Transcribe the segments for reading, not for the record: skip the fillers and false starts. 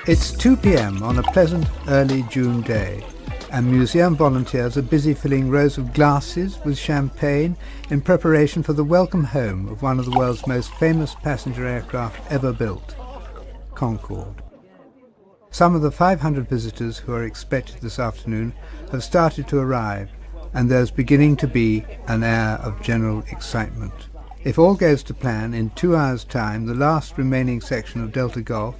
It's 2 p.m. on a pleasant early June day, and museum volunteers are busy filling rows of glasses with champagne in preparation for the welcome home of one of the world's most famous passenger aircraft ever built, Concorde. Some of the 500 visitors who are expected this afternoon have started to arrive, and there's beginning to be an air of general excitement. If all goes to plan, in 2 hours' time, the last remaining section of Delta Gulf,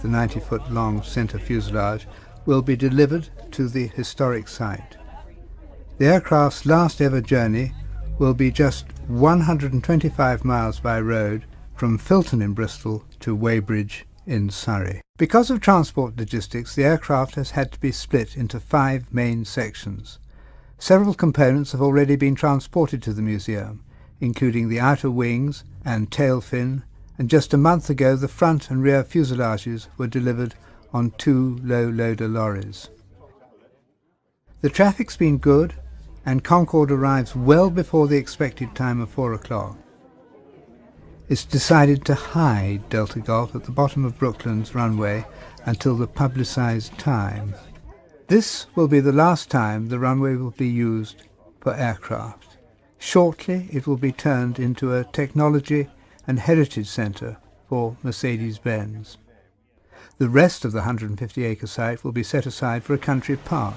the 90-foot long centre fuselage, will be delivered to the historic site. The aircraft's last ever journey will be just 125 miles by road from Filton in Bristol to Weybridge in Surrey. Because of transport logistics, the aircraft has had to be split into 5 main sections. Several components have already been transported to the museum, including the outer wings and tail fin, and just a month ago the front and rear fuselages were delivered on 2 low-loader lorries. The traffic's been good, and Concorde arrives well before the expected time of 4 o'clock. It's decided to hide Delta Gulf at the bottom of Brooklands runway until the publicised time. This will be the last time the runway will be used for aircraft. Shortly it will be turned into a technology and heritage centre for Mercedes-Benz. The rest of the 150-acre site will be set aside for a country park.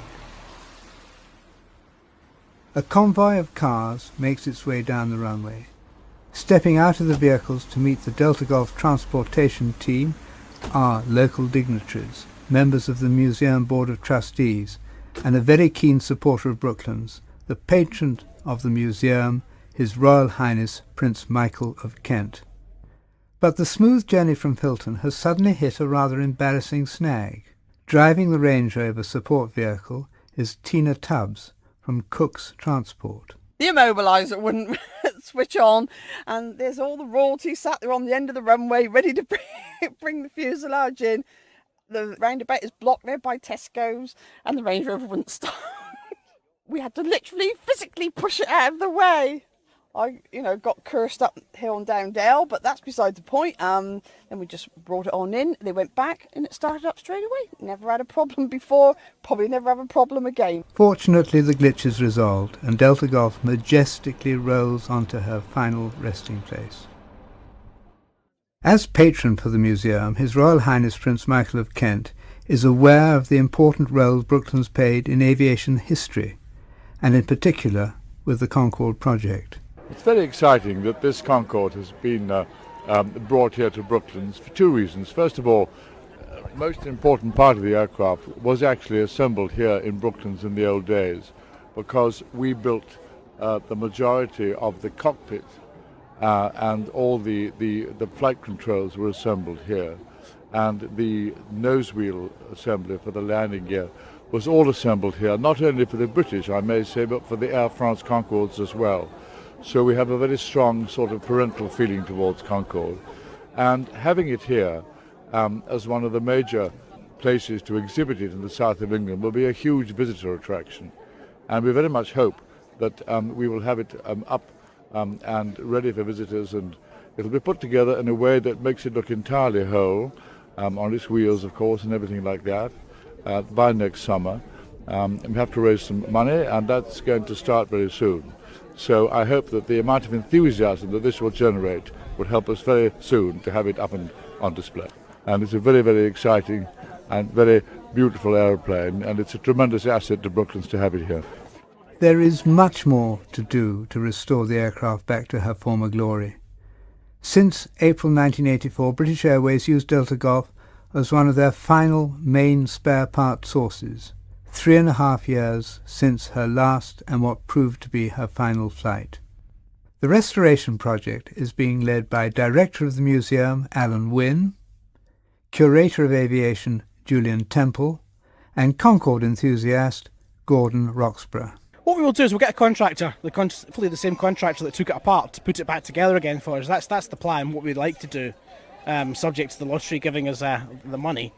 A convoy of cars makes its way down the runway. Stepping out of the vehicles to meet the Delta Gulf transportation team are local dignitaries, members of the Museum Board of Trustees, and a very keen supporter of Brooklands, the patron of the museum, His Royal Highness Prince Michael of Kent. But the smooth journey from Filton has suddenly hit a rather embarrassing snag. Driving the Range Rover support vehicle is Tina Tubbs from Cook's Transport. The immobiliser wouldn't switch on, and there's all the royalty sat there on the end of the runway ready to bring the fuselage in. The roundabout is blocked there by Tesco's, and the Range Rover wouldn't stop. We had to literally physically push it out of the way. I, got cursed up hill and down dale, but that's beside the point. Then we just brought it on in. They went back, and it started up straight away. Never had a problem before, probably never have a problem again. Fortunately, the glitch is resolved, and Delta Gulf majestically rolls onto her final resting place. As patron for the museum, His Royal Highness Prince Michael of Kent is aware of the important role Brooklands played in aviation history, and in particular with the Concorde project. It's very exciting that this Concorde has been brought here to Brooklands for 2 reasons. First of all, the most important part of the aircraft was actually assembled here in Brooklands in the old days, because we built the majority of the cockpit and all the flight controls were assembled here, and the nose wheel assembly for the landing gear was all assembled here, not only for the British, I may say, but for the Air France Concordes as well. So we have a very strong sort of parental feeling towards Concorde. And having it here as one of the major places to exhibit it in the south of England will be a huge visitor attraction. And we very much hope that we will have it up and ready for visitors, and it'll be put together in a way that makes it look entirely whole, on its wheels, of course, and everything like that, by next summer. We have to raise some money, and that's going to start very soon. So I hope that the amount of enthusiasm that this will generate will help us very soon to have it up and on display. And it's a very, very exciting and very beautiful aeroplane, and it's a tremendous asset to Brooklands to have it here. There is much more to do to restore the aircraft back to her former glory. Since April 1984, British Airways used Delta Gulf as one of their final main spare part sources, 3.5 years since her last and what proved to be her final flight. The restoration project is being led by Director of the Museum Alan Wynne, Curator of Aviation Julian Temple, and Concorde enthusiast Gordon Roxburgh. What we will do is we'll get a contractor, fully the same contractor that took it apart, to put it back together again for us. That's the plan, what we'd like to do, subject to the lottery giving us the money.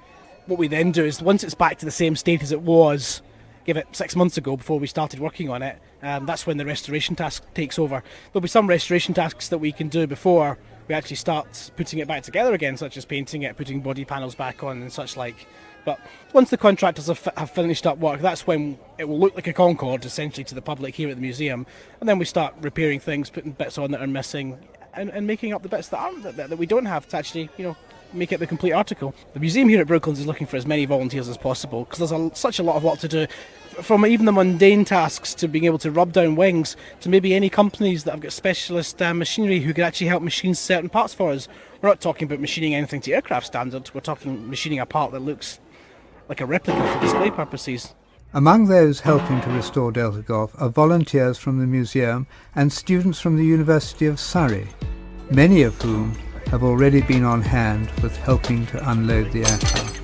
What we then do is, once it's back to the same state as it was, give it 6 months ago before we started working on it, that's when the restoration task takes over. There'll be some restoration tasks that we can do before we actually start putting it back together again, such as painting it, putting body panels back on and such like. But once the contractors have finished up work, that's when it will look like a Concorde, essentially, to the public here at the museum. And then we start repairing things, putting bits on that are missing, and making up the bits that aren't, that we don't have to actually, make it the complete article. The museum here at Brooklands is looking for as many volunteers as possible, because there's such a lot of work to do, from even the mundane tasks to being able to rub down wings, to maybe any companies that have got specialist machinery who could actually help machine certain parts for us. We're not talking about machining anything to aircraft standard, we're talking machining a part that looks like a replica for display purposes. Among those helping to restore Delta Golf are volunteers from the museum and students from the University of Surrey, many of whom have already been on hand with helping to unload the aircraft.